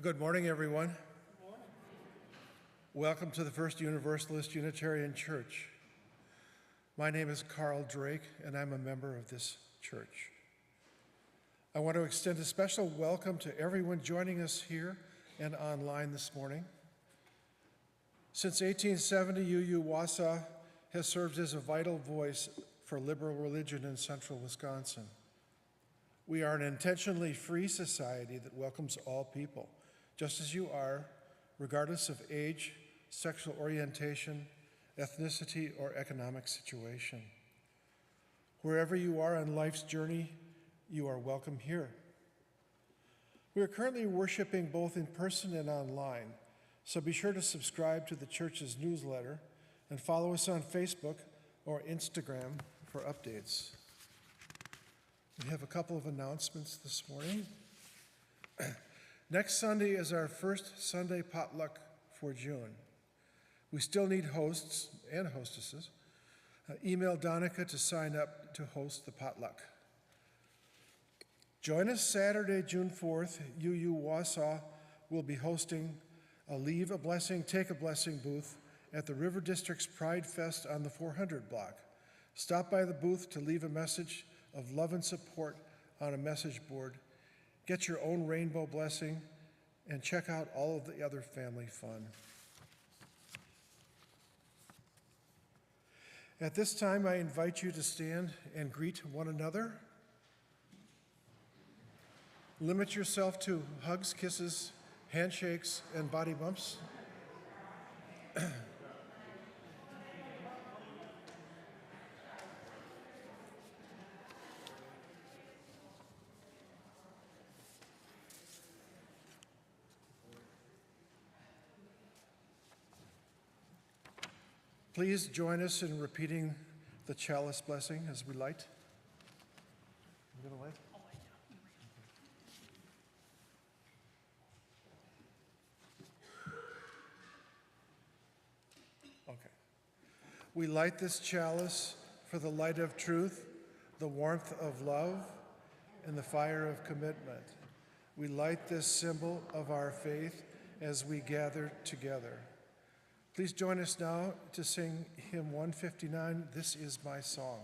Good morning, everyone. Good morning. Welcome to the First Universalist Unitarian Church. My name is Carl Drake, and I'm a member of this church. I want to extend a special welcome to everyone joining us here and online this morning. Since 1870, UU Wausau has served as a vital voice for liberal religion in central Wisconsin. We are an intentionally free society that welcomes all people, just as you are, regardless of age, sexual orientation, ethnicity, or economic situation. Wherever you are on life's journey, you are welcome here. We are currently worshiping both in person and online, so be sure to subscribe to the church's newsletter and follow us on Facebook or Instagram for updates. We have a couple of announcements this morning. Next Sunday is our first Sunday potluck for June. We still need hosts and hostesses. Email Donica to sign up to host the potluck. Join us Saturday, June 4th. UU Wausau will be hosting a Leave a Blessing, Take a Blessing booth at the River District's Pride Fest on the 400 block. Stop by the booth to leave a message of love and support on a message board. Get your own rainbow blessing and check out all of the other family fun. At this time, I invite you to stand and greet one another. Limit yourself to hugs, kisses, handshakes, and body bumps. Please join us in repeating the chalice blessing as we light. You gonna light? Okay. We light this chalice for the light of truth, the warmth of love, and the fire of commitment. We light this symbol of our faith as we gather together. Please join us now to sing hymn 159, This Is My Song.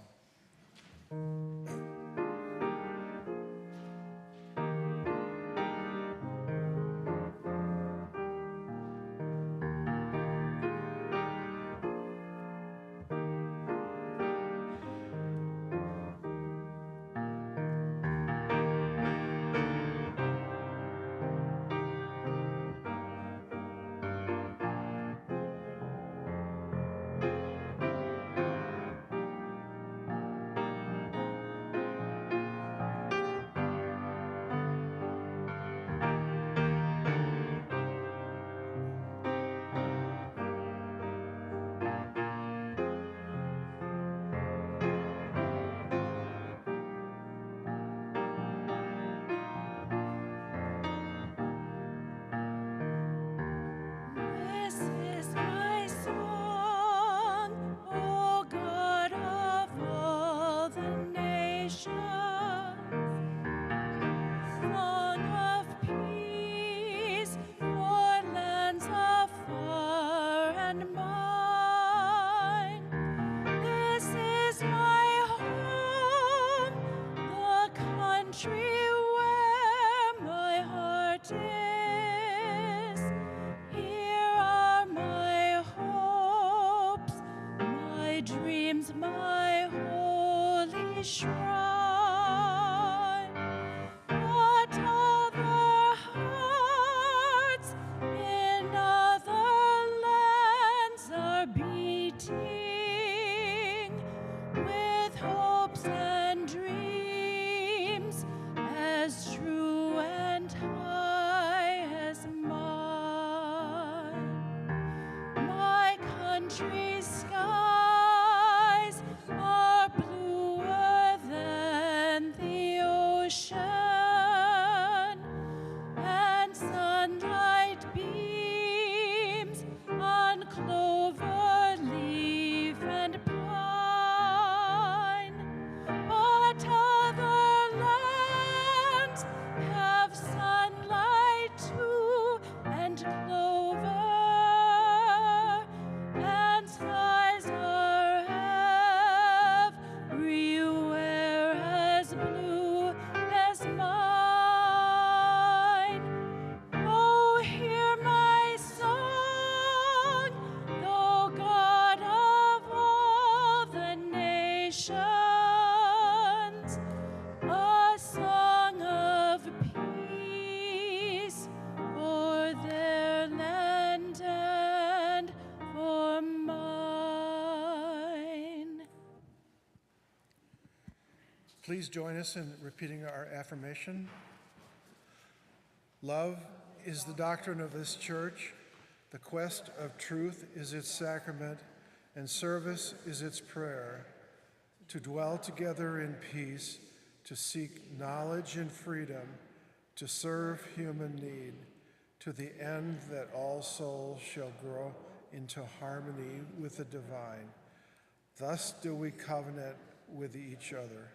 Skies are bluer than nations, a song of peace for their land and for mine. Please join us in repeating our affirmation. Love is the doctrine of this church. The quest of truth is its sacrament, and service is its prayer. To dwell together in peace, to seek knowledge and freedom, to serve human need, to the end that all souls shall grow into harmony with the divine. Thus do we covenant with each other.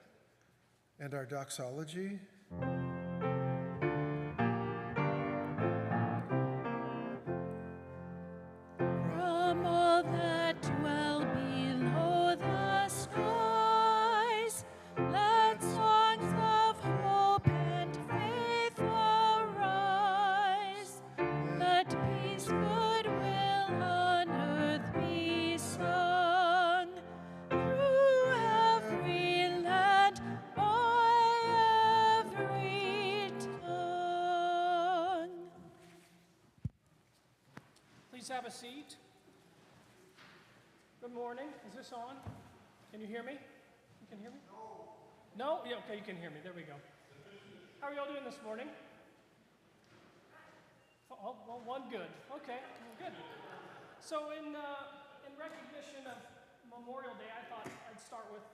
And our doxology? From all that dwell below the skies, let songs of hope and faith arise. Let peace, goodwill on earth be sung through every land, by every tongue. Please have a seat. Good morning. Is this on? Can you hear me? You can hear me? No? Yeah, okay, you can hear me. There we go. How are you all doing this morning? Oh, well, one good. Okay, good. So in recognition of Memorial Day, I thought I'd start with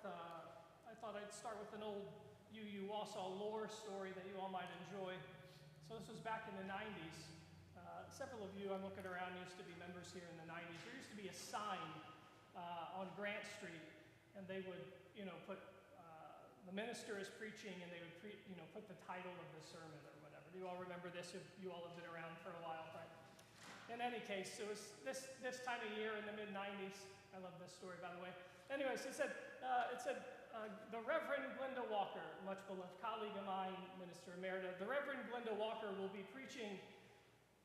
an old you all saw lore story that you all might enjoy. So this was back in the 90s. Several of you, I'm looking around, used to be members here in the 90s. There used to be a sign on Grant Street, and they would, put the minister is preaching, and they would, put the title of the sermon or whatever. Do you all remember this? You all have been around for a while, right? In any case, it was this time of year in the mid-90s. I love this story, by the way. Anyways, it said the Reverend Glenda Walker, much beloved colleague of mine, Minister Emerita, the Reverend Glenda Walker will be preaching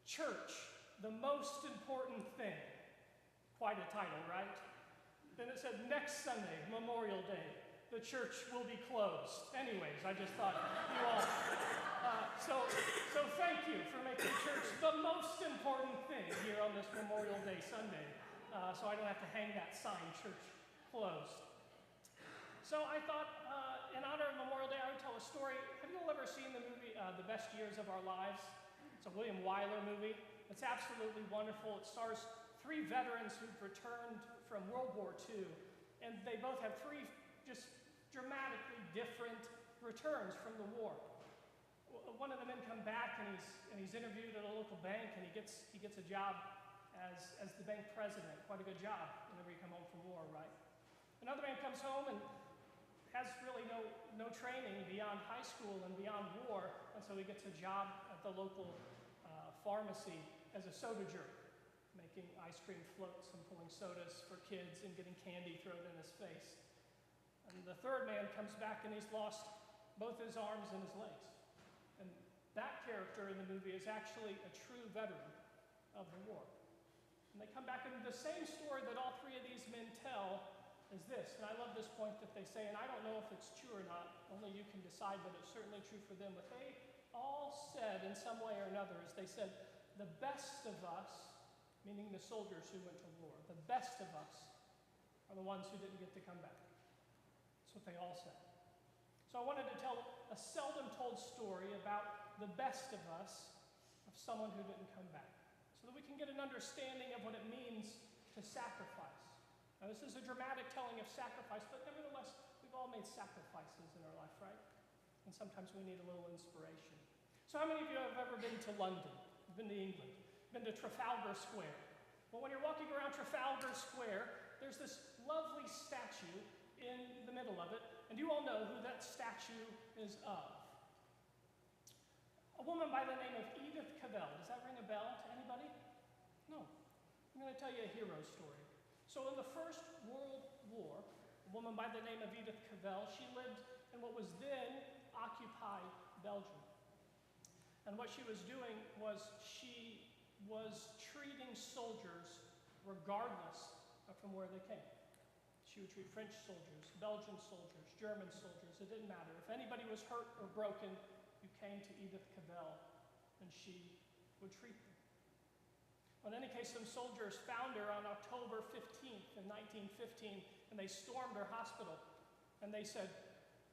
Church, the most important thing. Quite a title, right? Then it said next Sunday, Memorial Day, the church will be closed. Anyways, I just thought you all. So thank you for making church the most important thing here on this Memorial Day Sunday. So I don't have to hang that sign, church closed. So I thought, in honor of Memorial Day, I would tell a story. Have you all ever seen the movie The Best Years of Our Lives? It's a William Wyler movie. It's absolutely wonderful. It stars 3 veterans who've returned from World War II, and they both have 3 just dramatically different returns from the war. One of the men come back and he's interviewed at a local bank, and he gets a job as the bank president. Quite a good job whenever you come home from war, right? Another man comes home and has really no training beyond high school and beyond war, and so he gets a job at the local pharmacy as a soda jerk, making ice cream floats and pulling sodas for kids and getting candy thrown in his face. And the third man comes back and he's lost both his arms and his legs. And that character in the movie is actually a true veteran of the war. And they come back, and the same story that all 3 of these men tell is this. And I love this point that they say, and I don't know if it's true or not, only you can decide, but it's certainly true for them. What they all said in some way or another is they said, the best of us, meaning the soldiers who went to war, the best of us are the ones who didn't get to come back. That's what they all said. So I wanted to tell a seldom told story about the best of us, of someone who didn't come back, so that we can get an understanding of what it means to sacrifice. Now, this is a dramatic telling of sacrifice, but nevertheless, we've all made sacrifices in our life, right? And sometimes we need a little inspiration. So how many of you have ever been to London? Been to England? Been to Trafalgar Square? Well, when you're walking around Trafalgar Square, there's this lovely statue in the middle of it, and you all know who that statue is of. A woman by the name of Edith Cavell. Does that ring a bell to anybody? No. I'm going to tell you a hero story. So in the First World War, a woman by the name of Edith Cavell, she lived in what was then occupied Belgium. And what she was doing was she was treating soldiers regardless of from where they came. She would treat French soldiers, Belgian soldiers, German soldiers. It didn't matter. If anybody was hurt or broken, you came to Edith Cavell, and she would treat them. Well, in any case, some soldiers found her on October 15th in 1915, and they stormed her hospital. And they said,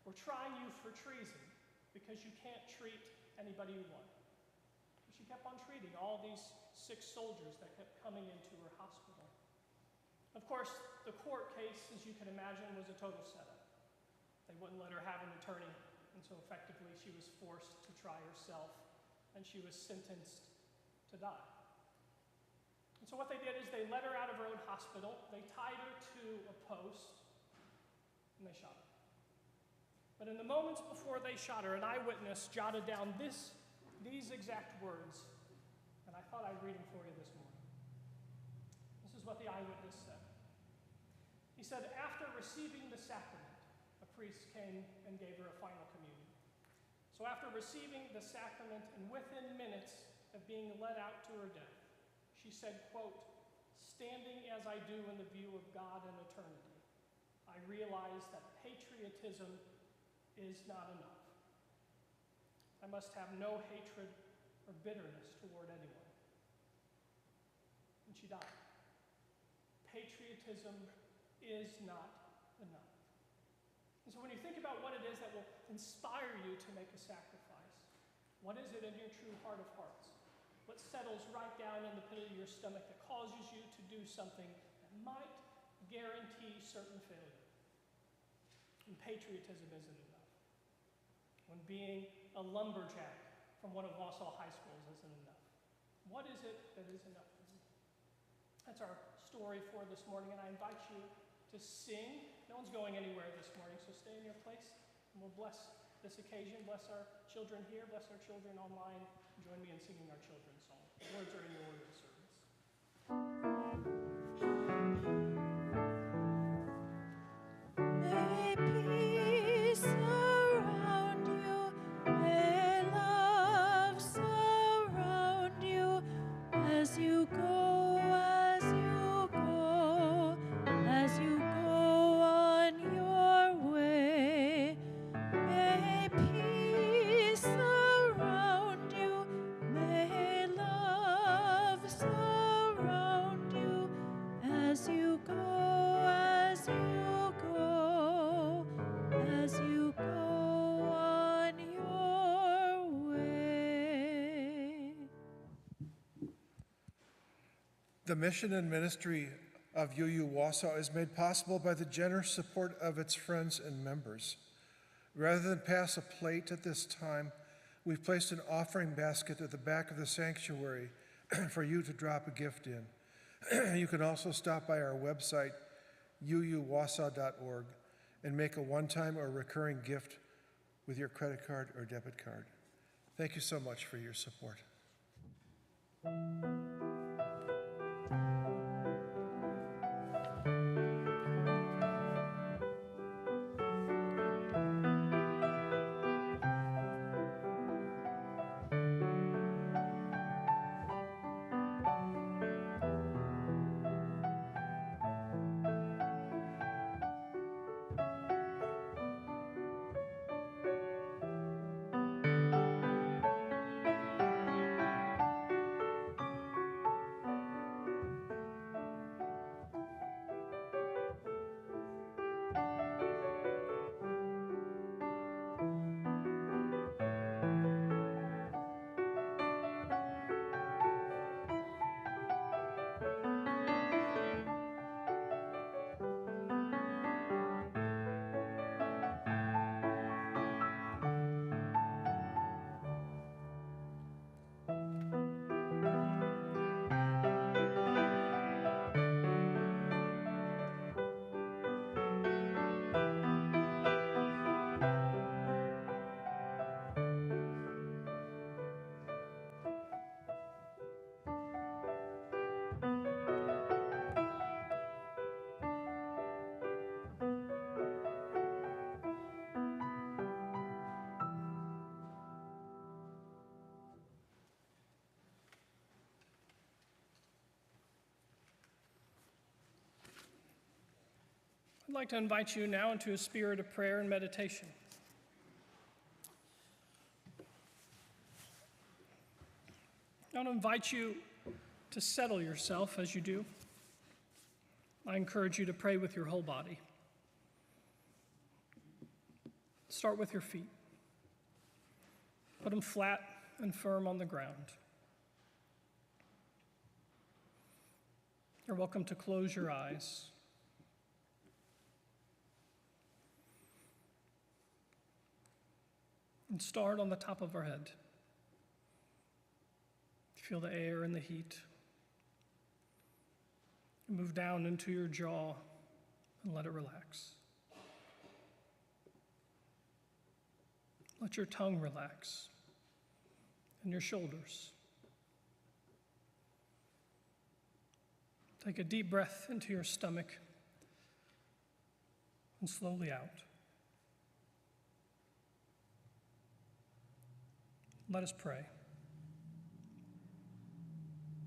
"We're trying you for treason because you can't treat anybody you want." But she kept on treating all these sick soldiers that kept coming into her hospital. Of course, the court case, as you can imagine, was a total setup. They wouldn't let her have an attorney, and so effectively she was forced to try herself, and she was sentenced to die. And so what they did is they let her out of her own hospital, they tied her to a post, and they shot her. But in the moments before they shot her, an eyewitness jotted down these exact words, and I thought I'd read them for you this morning. This is what the eyewitness said. He said, "After receiving the sacrament," a priest came and gave her a final communion. "So after receiving the sacrament and within minutes of being led out to her death, she said, quote, 'Standing as I do in the view of God and eternity, I realize that patriotism is not enough. I must have no hatred or bitterness toward anyone.'" And she died. Patriotism is not enough. And so when you think about what it is that will inspire you to make a sacrifice, what is it in your true heart of hearts? What settles right down in the pit of your stomach that causes you to do something that might guarantee certain failure? And patriotism isn't enough. When being a lumberjack from one of Wausau high schools isn't enough. What is it that is enough for you? That's our story for this morning, and I invite you to sing. No one's going anywhere this morning, so stay in your place, and we'll bless this occasion, bless our children here, bless our children online. Join me in singing our children's song. The words are in your order of service. May peace surround you, may love surround you as you go, as you go, as you go on your way. May peace surround you, may love surround you as you go, as you go, as you go on your way. The mission and ministry of UU Wausau is made possible by the generous support of its friends and members. Rather than pass a plate at this time, we've placed an offering basket at the back of the sanctuary for you to drop a gift in. You can also stop by our website, uuwausau.org, and make a one-time or recurring gift with your credit card or debit card. Thank you so much for your support. I'd like to invite you now into a spirit of prayer and meditation. I want to invite you to settle yourself as you do. I encourage you to pray with your whole body. Start with your feet. Put them flat and firm on the ground. You're welcome to close your eyes. And start on the top of our head. Feel the air and the heat. Move down into your jaw and let it relax. Let your tongue relax and your shoulders. Take a deep breath into your stomach and slowly out. Let us pray.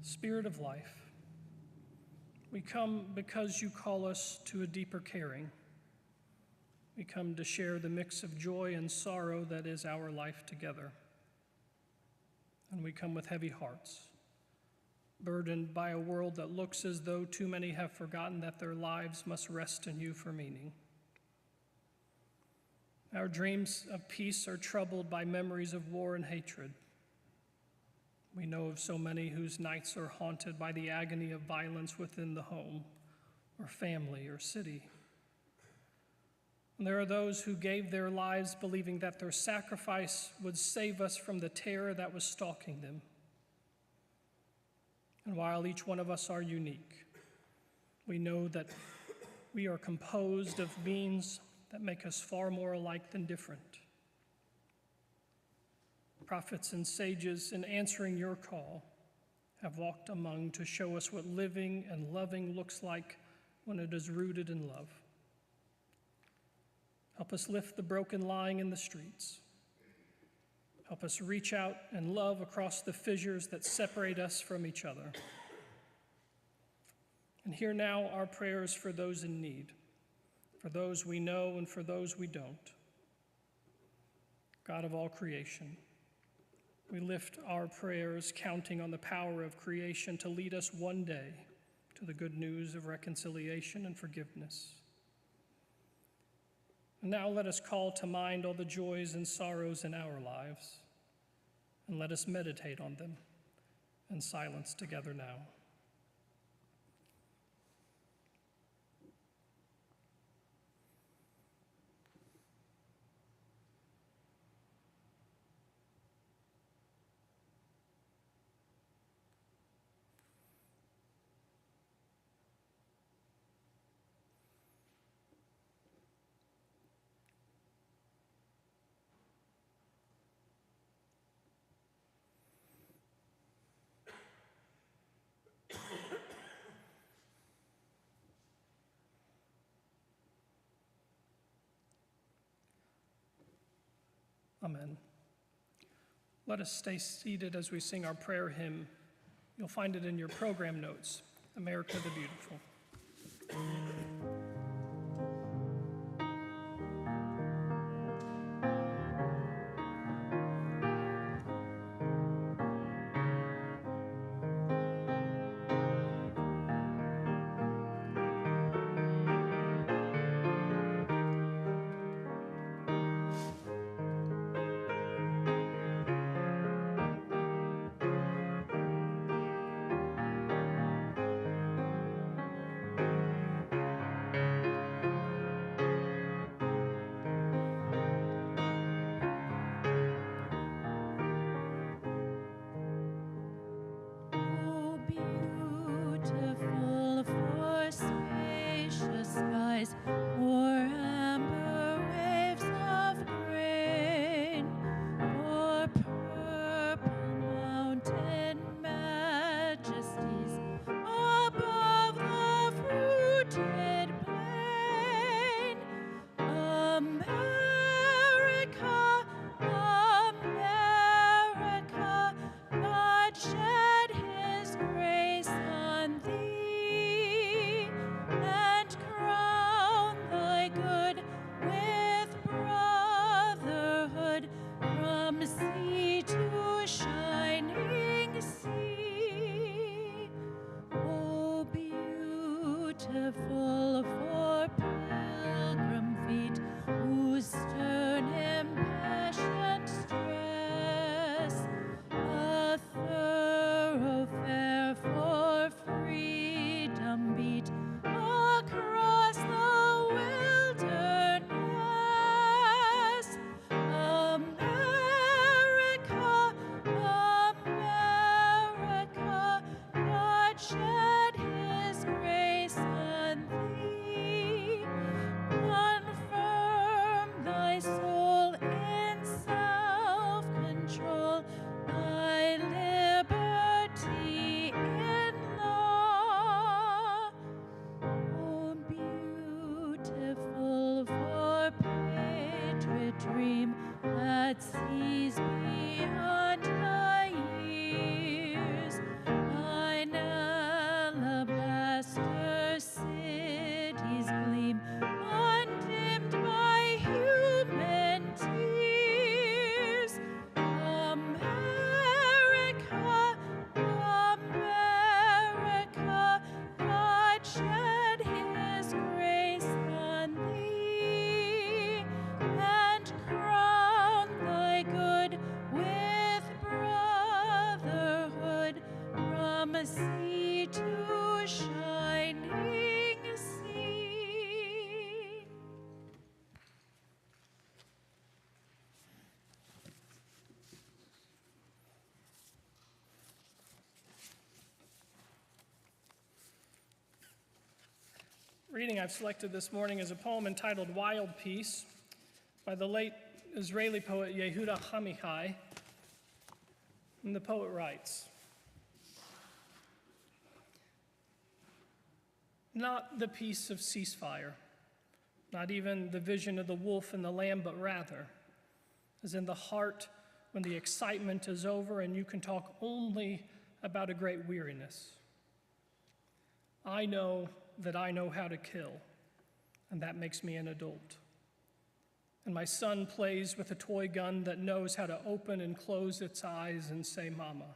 Spirit of life, we come because you call us to a deeper caring. We come to share the mix of joy and sorrow that is our life together. And we come with heavy hearts, burdened by a world that looks as though too many have forgotten that their lives must rest in you for meaning. Our dreams of peace are troubled by memories of war and hatred. We know of so many whose nights are haunted by the agony of violence within the home, or family, or city. And there are those who gave their lives believing that their sacrifice would save us from the terror that was stalking them. And while each one of us are unique, we know that we are composed of beings that make us far more alike than different. Prophets and sages, in answering your call, have walked among to show us what living and loving looks like when it is rooted in love. Help us lift the broken lying in the streets. Help us reach out and love across the fissures that separate us from each other. And hear now our prayers for those in need, for those we know and for those we don't. God of all creation, we lift our prayers, counting on the power of creation to lead us one day to the good news of reconciliation and forgiveness. And now let us call to mind all the joys and sorrows in our lives, and let us meditate on them in silence together now. Amen. Let us stay seated as we sing our prayer hymn. You'll find it in your program notes, America the Beautiful. Oh, beautiful for spacious skies, for amber waves of grain, for purple mountain majesties above the fruited plain. America, America, God shed his grace on thee and crown dream that sees beyond the years. An alabaster city's gleam, undimmed by human tears. America, America, God shed his grace on thee, and crown thy good with brotherhood from sea to shining sea. Reading I've selected this morning is a poem entitled Wild Peace by the late Israeli poet Yehuda Hamichai. And the poet writes, "Not the peace of ceasefire, not even the vision of the wolf and the lamb, but rather, as in the heart when the excitement is over and you can talk only about a great weariness. I know that I know how to kill, and that makes me an adult. And my son plays with a toy gun that knows how to open and close its eyes and say, Mama.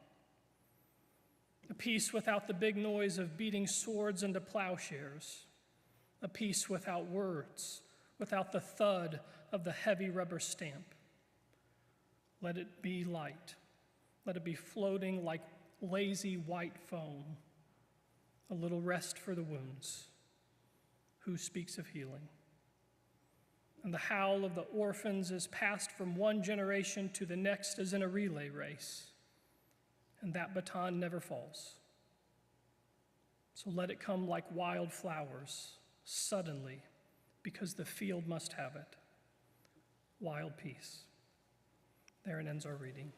A peace without the big noise of beating swords into plowshares. A peace without words, without the thud of the heavy rubber stamp. Let it be light. Let it be floating like lazy white foam. A little rest for the wounds. Who speaks of healing? And the howl of the orphans is passed from one generation to the next as in a relay race. And that baton never falls. So let it come like wildflowers, suddenly, because the field must have it. Wild peace." Therein ends our reading.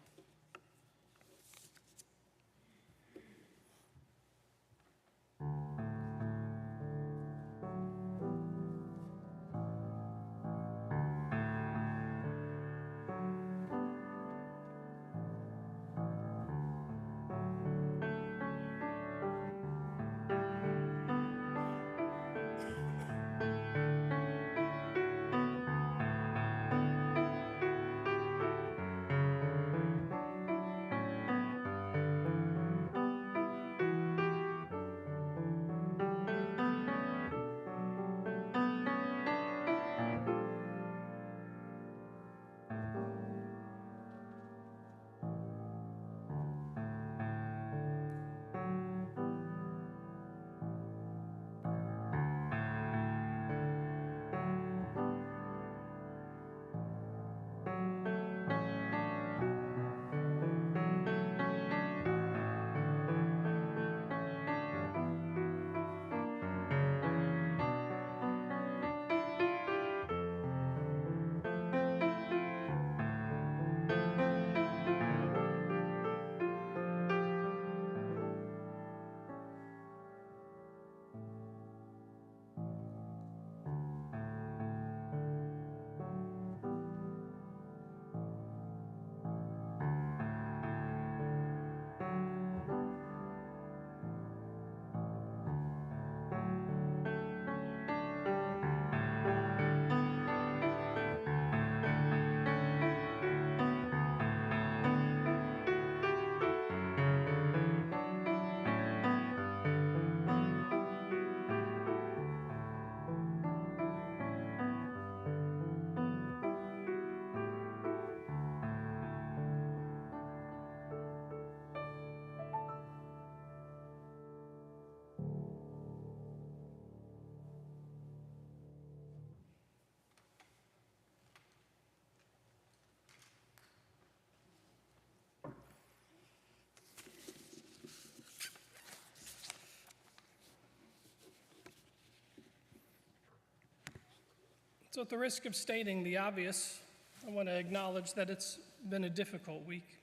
So at the risk of stating the obvious, I want to acknowledge that it's been a difficult week.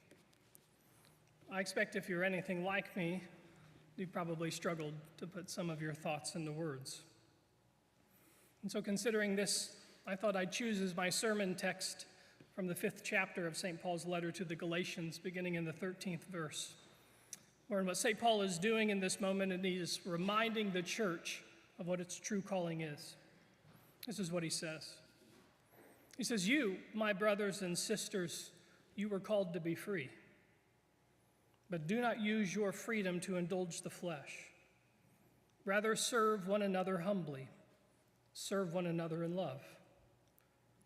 I expect if you're anything like me, you probably struggled to put some of your thoughts into words. And so considering this, I thought I'd choose as my sermon text from the 5th chapter of St. Paul's letter to the Galatians, beginning in the 13th verse. Learn what St. Paul is doing in this moment, and he is reminding the church of what its true calling is. This is what he says. He says, "You, my brothers and sisters, you were called to be free. But do not use your freedom to indulge the flesh. Rather, serve one another humbly. Serve one another in love.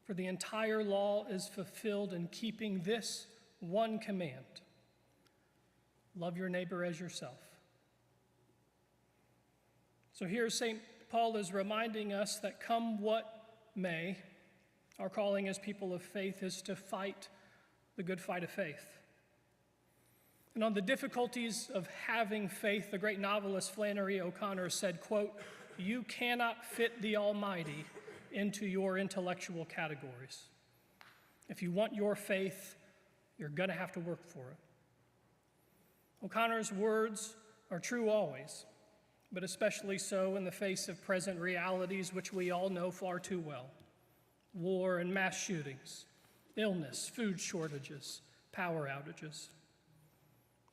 For the entire law is fulfilled in keeping this one command: love your neighbor as yourself." So here St. Paul is reminding us that come what may, our calling as people of faith is to fight the good fight of faith. And on the difficulties of having faith, the great novelist Flannery O'Connor said, quote, "You cannot fit the Almighty into your intellectual categories. If you want your faith, you're going to have to work for it." O'Connor's words are true always, but especially so in the face of present realities which we all know far too well: war and mass shootings, illness, food shortages, power outages.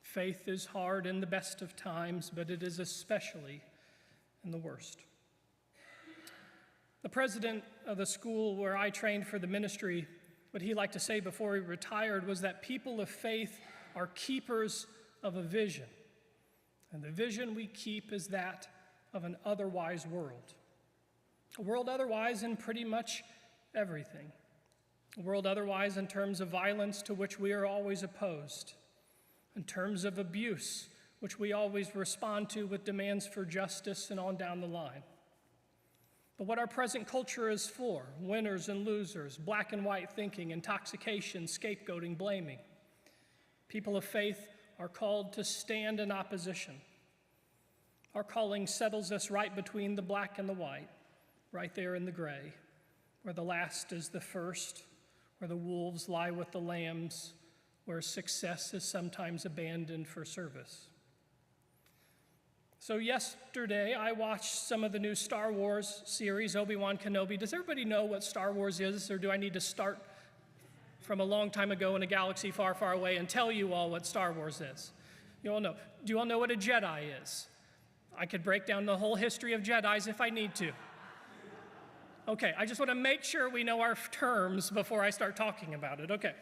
Faith is hard in the best of times, but it is especially in the worst. The president of the school where I trained for the ministry, what he liked to say before he retired was that people of faith are keepers of a vision. And the vision we keep is that of an otherwise world. A world otherwise in pretty much everything. A world otherwise in terms of violence to which we are always opposed. In terms of abuse, which we always respond to with demands for justice and on down the line. But what our present culture is for: winners and losers, black and white thinking, intoxication, scapegoating, blaming. People of faith are called to stand in opposition. Our calling settles us right between the black and the white, right there in the gray, where the last is the first, where the wolves lie with the lambs, where success is sometimes abandoned for service. So yesterday, I watched some of the new Star Wars series, Obi-Wan Kenobi. Does everybody know what Star Wars is, or do I need to start from a long time ago in a galaxy far, far away and tell you all what Star Wars is? You all know. Do you all know what a Jedi is? I could break down the whole history of Jedis if I need to. Okay, I just want to make sure we know our terms before I start talking about it. Okay.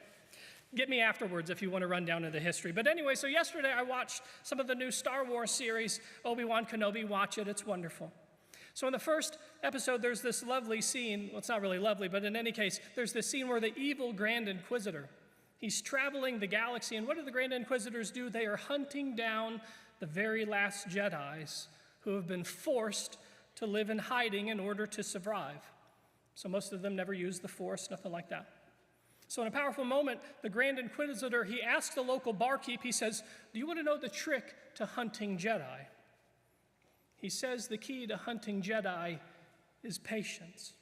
Get me afterwards if you want to run down into history. But anyway, so yesterday I watched some of the new Star Wars series, Obi-Wan Kenobi. Watch it, it's wonderful. So in the first episode, there's this lovely scene. Well, it's not really lovely, but in any case, there's this scene where the evil Grand Inquisitor, he's traveling the galaxy, and what do the Grand Inquisitors do? They are hunting down the very last Jedis who have been forced to live in hiding in order to survive. So most of them never use the Force, nothing like that. So in a powerful moment, the Grand Inquisitor, he asks the local barkeep, he says, "Do you want to know the trick to hunting Jedi?" He says the key to hunting Jedi is patience.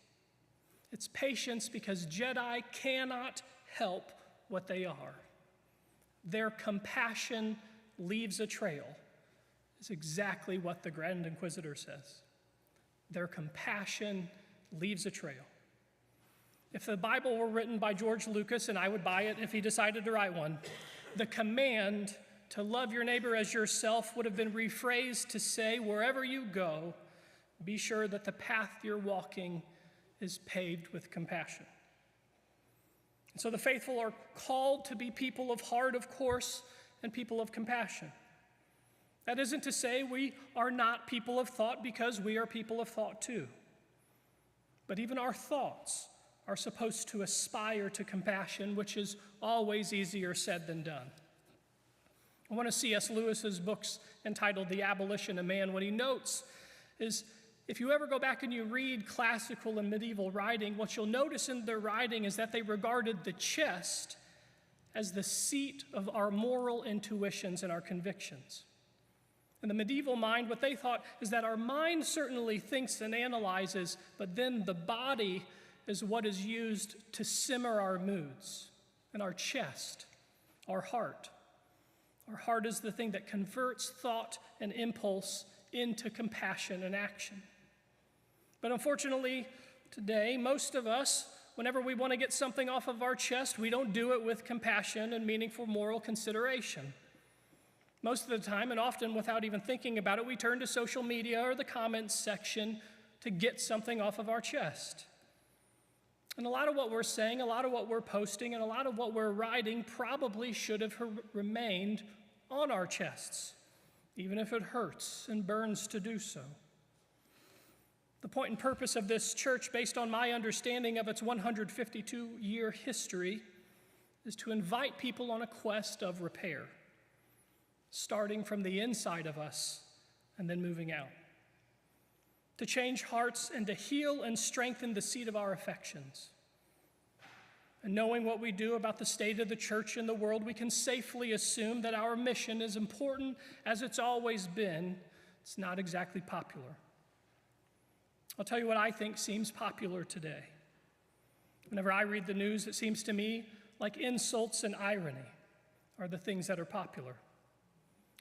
It's patience because Jedi cannot help what they are. Their compassion leaves a trail, is exactly what the Grand Inquisitor says. Their compassion leaves a trail. If the Bible were written by George Lucas, and I would buy it if he decided to write one, the command to love your neighbor as yourself would have been rephrased to say, wherever you go, be sure that the path you're walking is paved with compassion. And so the faithful are called to be people of heart, of course, and people of compassion. That isn't to say we are not people of thought, because we are people of thought too. But even our thoughts are supposed to aspire to compassion, which is always easier said than done. One of C.S. Lewis's books entitled The Abolition of Man, what he notes is, if you ever go back and you read classical and medieval writing, what you'll notice in their writing is that they regarded the chest as the seat of our moral intuitions and our convictions. In the medieval mind, what they thought is that our mind certainly thinks and analyzes, but then the body is what is used to simmer our moods. And our chest, our heart. Our heart is the thing that converts thought and impulse into compassion and action. But unfortunately, today, most of us whenever we want to get something off of our chest, we don't do it with compassion and meaningful moral consideration. Most of the time, and often without even thinking about it, we turn to social media or the comments section to get something off of our chest. And a lot of what we're saying, a lot of what we're posting, and a lot of what we're writing probably should have remained on our chests, even if it hurts and burns to do so. The point and purpose of this church, based on my understanding of its 152-year history, is to invite people on a quest of repair, starting from the inside of us and then moving out. To change hearts and to heal and strengthen the seat of our affections. And knowing what we do about the state of the church and the world, we can safely assume that our mission, as important as it's always been, it's not exactly popular. I'll tell you what I think seems popular today. Whenever I read the news, it seems to me like insults and irony are the things that are popular.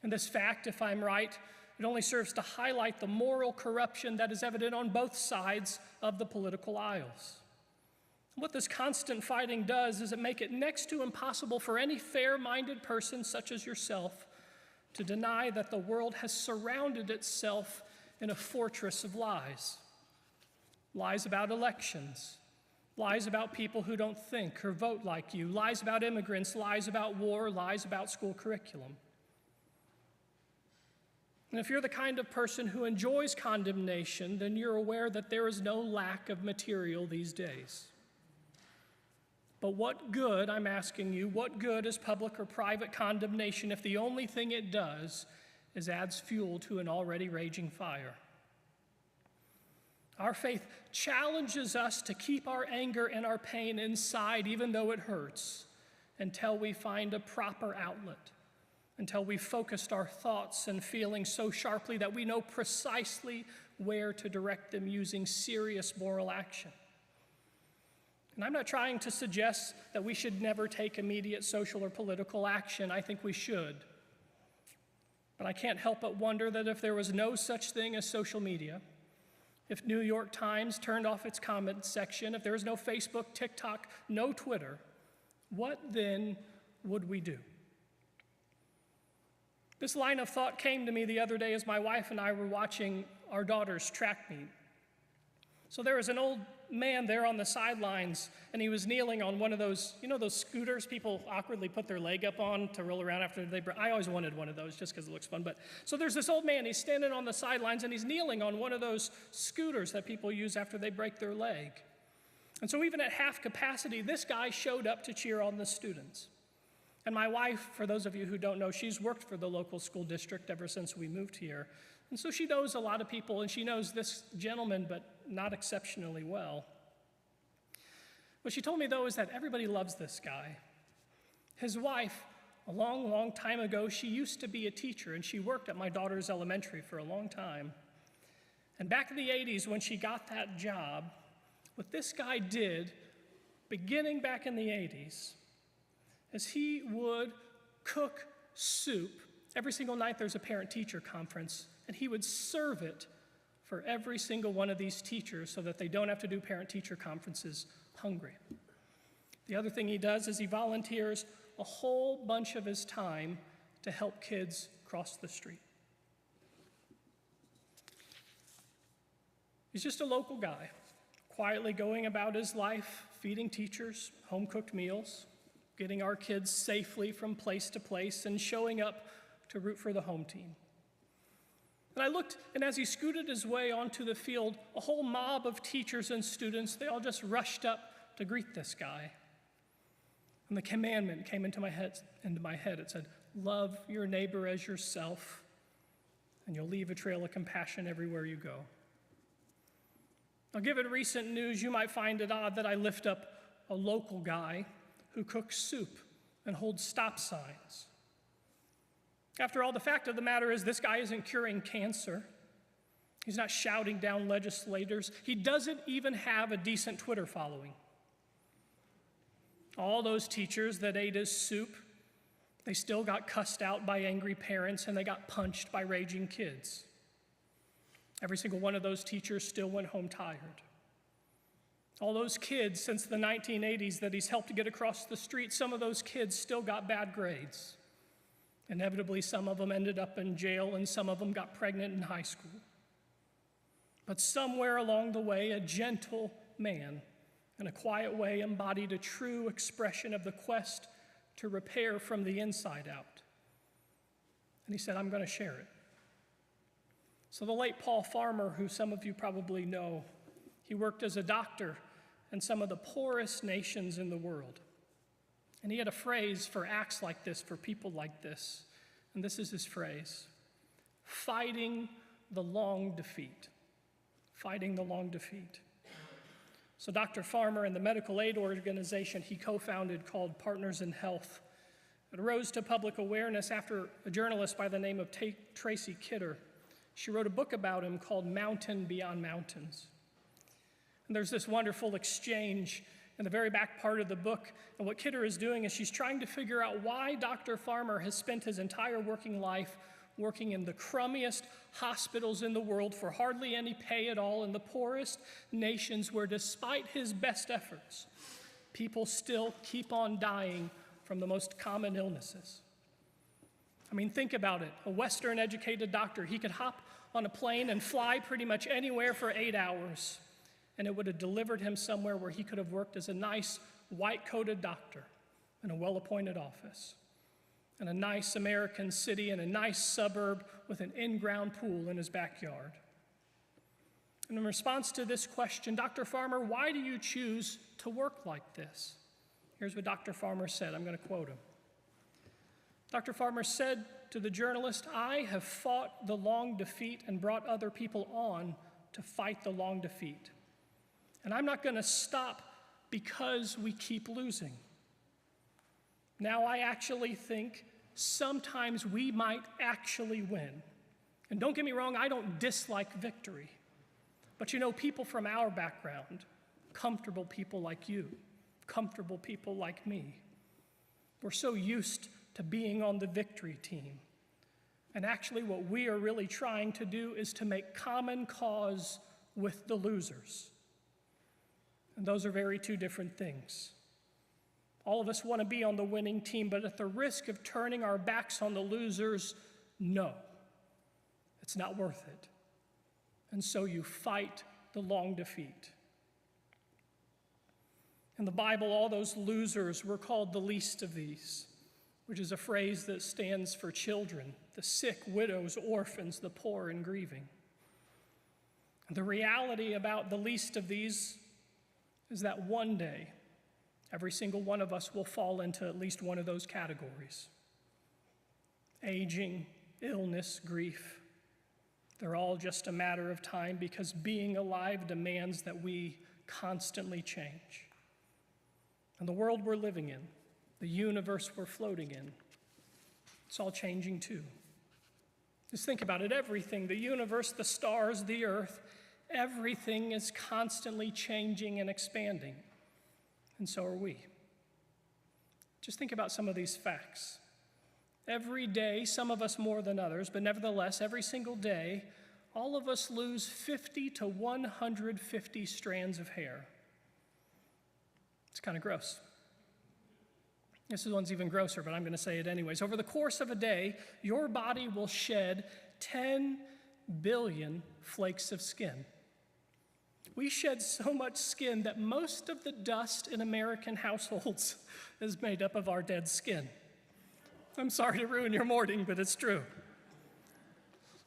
And this fact, if I'm right, it only serves to highlight the moral corruption that is evident on both sides of the political aisles. What this constant fighting does is it make it next to impossible for any fair-minded person such as yourself to deny that the world has surrounded itself in a fortress of lies. Lies about elections, lies about people who don't think or vote like you, lies about immigrants, lies about war, lies about school curriculum. And if you're the kind of person who enjoys condemnation, then you're aware that there is no lack of material these days. But what good, I'm asking you, what good is public or private condemnation if the only thing it does is adds fuel to an already raging fire? Our faith challenges us to keep our anger and our pain inside, even though it hurts, until we find a proper outlet. Until we've focused our thoughts and feelings so sharply that we know precisely where to direct them using serious moral action. And I'm not trying to suggest that we should never take immediate social or political action. I think we should. But I can't help but wonder that if there was no such thing as social media, if New York Times turned off its comment section, if there was no Facebook, TikTok, no Twitter, what then would we do? This line of thought came to me the other day as my wife and I were watching our daughter's track meet. So there was an old man there on the sidelines, and he was kneeling on one of those, those scooters people awkwardly put their leg up on to roll around after they break. I always wanted one of those just because it looks fun. So there's this old man, he's standing on the sidelines, and he's kneeling on one of those scooters that people use after they break their leg. And so even at half capacity, this guy showed up to cheer on the students. And my wife, for those of you who don't know, she's worked for the local school district ever since we moved here. And so she knows a lot of people, and she knows this gentleman, but not exceptionally well. What she told me, though, is that everybody loves this guy. His wife, a long, long time ago, she used to be a teacher, and she worked at my daughter's elementary for a long time. And back in the 80s, when she got that job, what this guy did, beginning back in the 80s, is he would cook soup. Every single night there's a parent-teacher conference, and he would serve it for every single one of these teachers so that they don't have to do parent-teacher conferences hungry. The other thing he does is he volunteers a whole bunch of his time to help kids cross the street. He's just a local guy, quietly going about his life, feeding teachers home-cooked meals, getting our kids safely from place to place, and showing up to root for the home team. And I looked, and as he scooted his way onto the field, a whole mob of teachers and students, they all just rushed up to greet this guy. And the commandment came into my head. It said, love your neighbor as yourself, and you'll leave a trail of compassion everywhere you go. Now, given recent news, you might find it odd that I lift up a local guy who cooks soup and holds stop signs. After all, the fact of the matter is this guy isn't curing cancer. He's not shouting down legislators. He doesn't even have a decent Twitter following. All those teachers that ate his soup, they still got cussed out by angry parents, and they got punched by raging kids. Every single one of those teachers still went home tired. All those kids since the 1980s that he's helped to get across the street, some of those kids still got bad grades. Inevitably, some of them ended up in jail and some of them got pregnant in high school. But somewhere along the way, a gentle man, in a quiet way, embodied a true expression of the quest to repair from the inside out. And he said, I'm going to share it. So the late Paul Farmer, who some of you probably know, he worked as a doctor in some of the poorest nations in the world. And he had a phrase for acts like this, for people like this. And this is his phrase: fighting the long defeat. Fighting the long defeat. So Dr. Farmer and the medical aid organization he co-founded called Partners in Health, it rose to public awareness after a journalist by the name of Tracy Kidder. She wrote a book about him called Mountain Beyond Mountains. And there's this wonderful exchange in the very back part of the book. And what Kidder is doing is she's trying to figure out why Dr. Farmer has spent his entire working life working in the crummiest hospitals in the world for hardly any pay at all in the poorest nations where, despite his best efforts, people still keep on dying from the most common illnesses. I mean, think about it. A Western-educated doctor, he could hop on a plane and fly pretty much anywhere for 8 hours, and it would have delivered him somewhere where he could have worked as a nice, white-coated doctor in a well-appointed office, in a nice American city, in a nice suburb with an in-ground pool in his backyard. And in response to this question, Dr. Farmer, why do you choose to work like this? Here's what Dr. Farmer said. I'm going to quote him. Dr. Farmer said to the journalist, I have fought the long defeat and brought other people on to fight the long defeat. And I'm not going to stop because we keep losing. Now I actually think sometimes we might actually win. And don't get me wrong, I don't dislike victory. But you know, people from our background, comfortable people like you, comfortable people like me, we're so used to being on the victory team. And actually what we are really trying to do is to make common cause with the losers. And those are very two different things. All of us want to be on the winning team, but at the risk of turning our backs on the losers, no, it's not worth it. And so you fight the long defeat. In the Bible, all those losers were called the least of these, which is a phrase that stands for children, the sick, widows, orphans, the poor and grieving. And the reality about the least of these is that one day, every single one of us will fall into at least one of those categories. Aging, illness, grief. They're all just a matter of time because being alive demands that we constantly change. And the world we're living in, the universe we're floating in, it's all changing too. Just think about it, everything, the universe, the stars, the earth, everything is constantly changing and expanding. And so are we. Just think about some of these facts. Every day, some of us more than others, but nevertheless, every single day, all of us lose 50 to 150 strands of hair. It's kind of gross. This one's even grosser, but I'm going to say it anyways. Over the course of a day, your body will shed 10 billion flakes of skin. We shed so much skin that most of the dust in American households is made up of our dead skin. I'm sorry to ruin your morning, but it's true.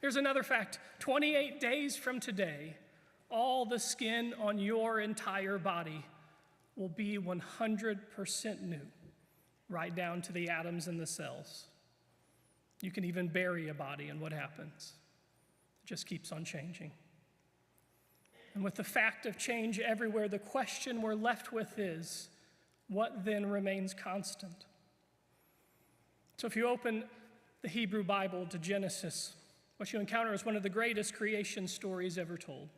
Here's another fact. 28 days from today, all the skin on your entire body will be 100% new, right down to the atoms and the cells. You can even bury a body, and what happens? It just keeps on changing. And with the fact of change everywhere, the question we're left with is, what then remains constant? So if you open the Hebrew Bible to Genesis, what you encounter is one of the greatest creation stories ever told.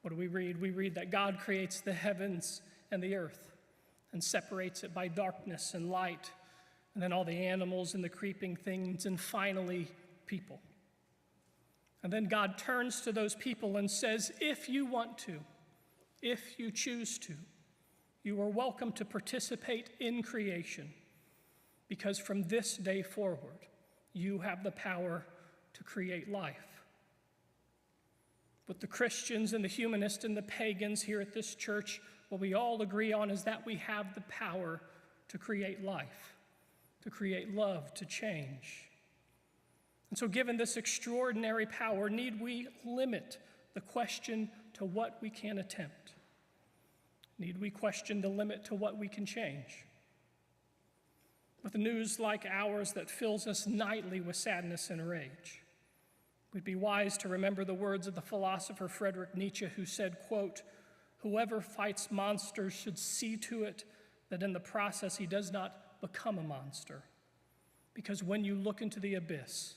What do we read? We read that God creates the heavens and the earth and separates it by darkness and light, and then all the animals and the creeping things, and finally, people. And then God turns to those people and says, if you want to, if you choose to, you are welcome to participate in creation, because from this day forward, you have the power to create life. What the Christians and the humanists and the pagans here at this church, what we all agree on is that we have the power to create life, to create love, to change. And so given this extraordinary power, need we limit the question to what we can attempt? Need we question the limit to what we can change? With a news like ours that fills us nightly with sadness and rage, we'd be wise to remember the words of the philosopher Friedrich Nietzsche, who said, quote, "Whoever fights monsters should see to it that in the process he does not become a monster. Because when you look into the abyss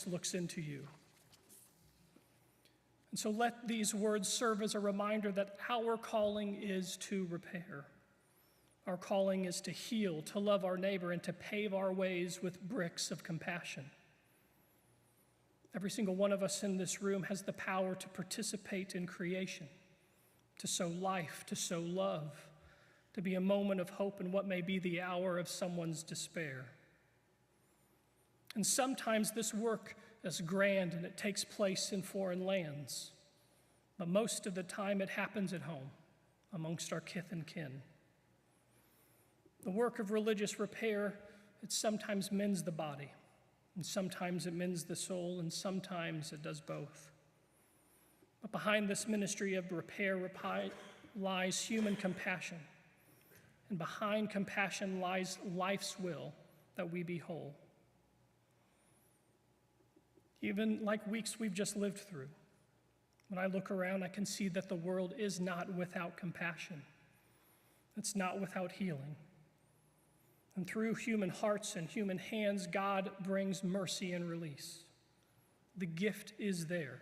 looks into you." And so let these words serve as a reminder that our calling is to repair. Our calling is to heal, to love our neighbor, and to pave our ways with bricks of compassion. Every single one of us in this room has the power to participate in creation, to sow life, to sow love, to be a moment of hope in what may be the hour of someone's despair. And sometimes this work is grand and it takes place in foreign lands, but most of the time it happens at home, amongst our kith and kin. The work of religious repair, it sometimes mends the body, and sometimes it mends the soul, and sometimes it does both. But behind this ministry of repair lies human compassion, and behind compassion lies life's will that we be whole. Even like weeks we've just lived through, when I look around, I can see that the world is not without compassion. It's not without healing. And through human hearts and human hands, God brings mercy and release. The gift is there,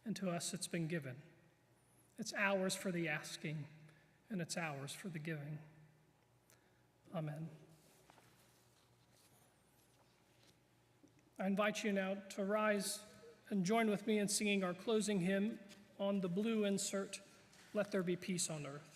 and to us it's been given. It's ours for the asking, and it's ours for the giving. Amen. I invite you now to rise and join with me in singing our closing hymn on the blue insert, "Let There Be Peace on Earth."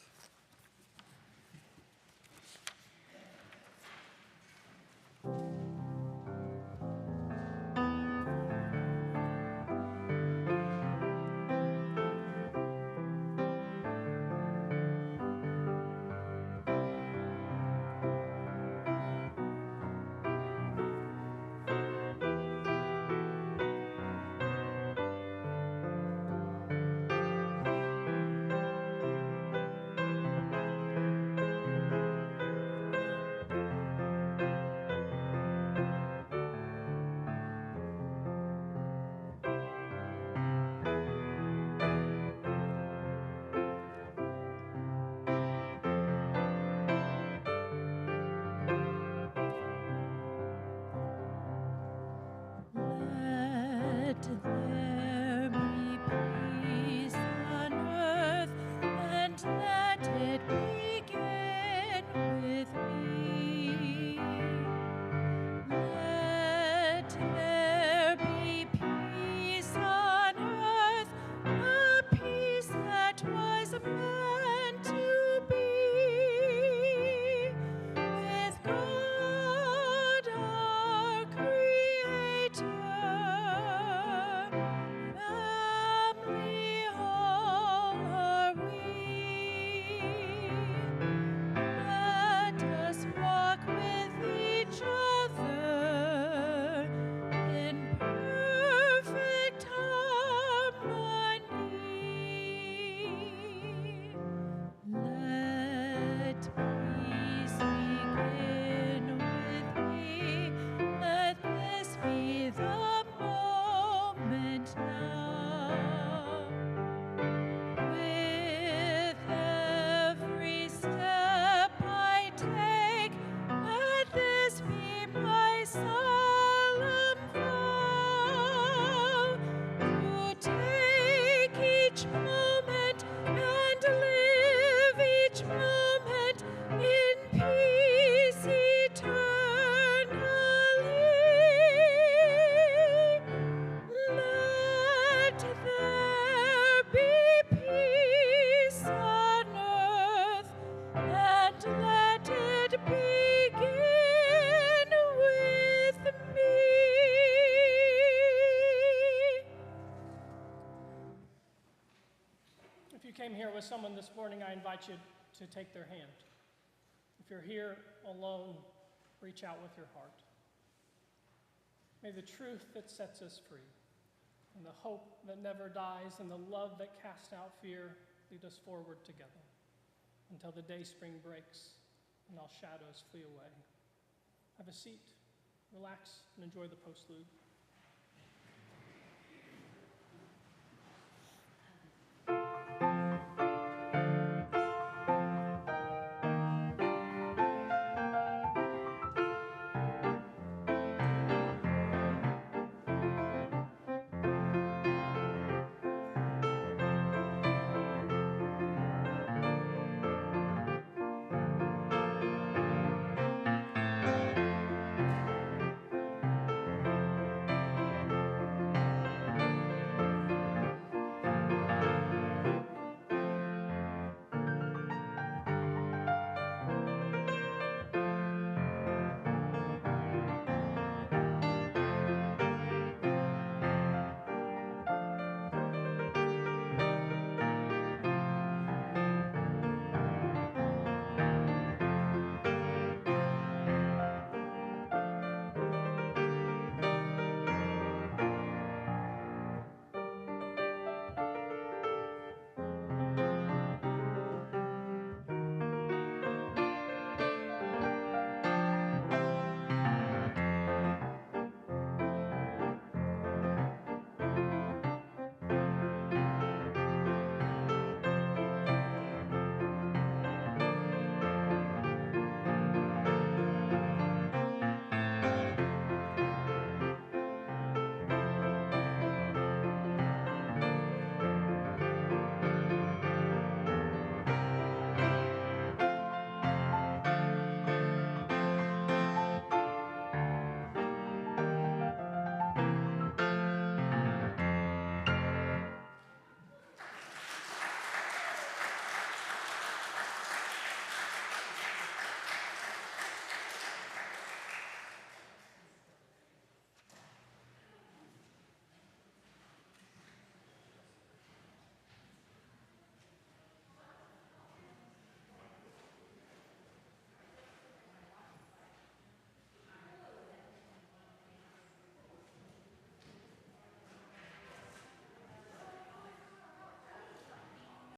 If you came here with someone this morning, I invite you to take their hand. If you're here alone, reach out with your heart. May the truth that sets us free, and the hope that never dies, and the love that casts out fear lead us forward together until the day spring breaks and all shadows flee away. Have a seat, relax, and enjoy the postlude.